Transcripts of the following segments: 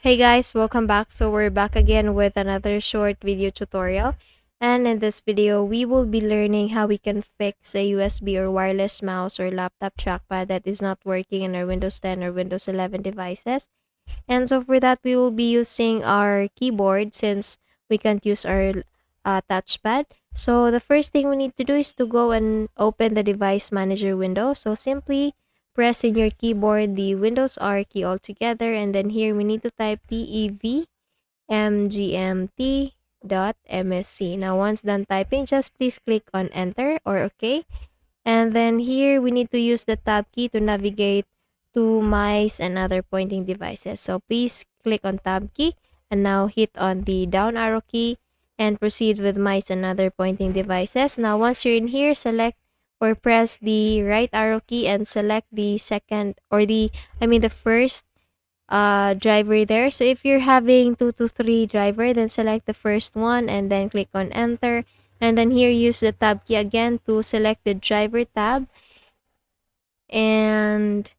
Hey guys, welcome back. So we're back again with another short video tutorial. And in this video, we will be learning how we can fix a USB or wireless mouse or laptop trackpad that is not working in our Windows 10 or Windows 11 devices. And so for that, we will be using our keyboard since we can't use our touchpad. So the first thing we need to do is to go and open the device manager window. So simply press in your keyboard the Windows R key all together, and then here we need to type devmgmt.msc. Now once done typing, just please click on enter or OK. And then here we need to use the tab key to navigate to mice and other pointing devices. So please click on tab key and now hit on the down arrow key and proceed with mice and other pointing devices. Now once you're in here, select or press the right arrow key and select the second or the first driver there. So if you're having 2 to 3 driver, then select the first one and then click on enter. And then here use the tab key again to select the driver tab and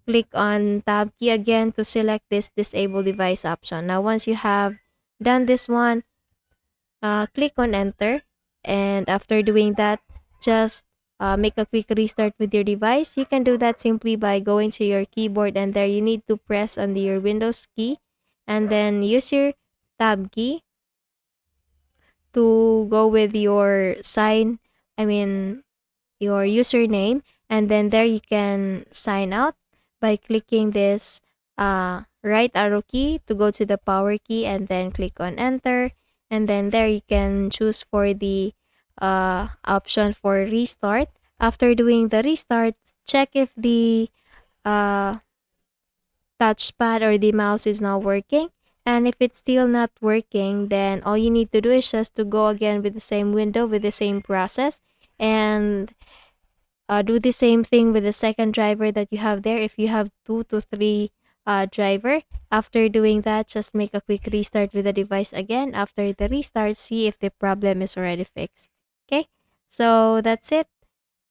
click on tab key again to select this disable device option. Now once you have done this one, click on enter, and after doing that, just make a quick restart with your device. You can do that simply by going to your keyboard, and there you need to press on your Windows key and then use your tab key to go with your your username, and then there you can sign out by clicking this right arrow key to go to the power key and then click on enter, and then there you can choose for the option for restart. After doing the restart, check if the uh, touchpad or the mouse is now working. And if it's still not working, then all you need to do is just to go again with the same window with the same process and do the same thing with the second driver that you have there. If you have 2 to 3 driver, after doing that, just make a quick restart with the device again. After the restart, see if the problem is already fixed. Okay, so that's it.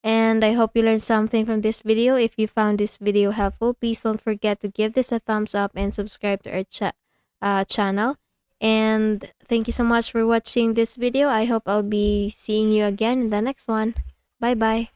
And I hope you learned something from this video. If you found this video helpful, please don't forget to give this a thumbs up and subscribe to our channel. And thank you so much for watching this video. I hope I'll be seeing you again in the next one. Bye bye.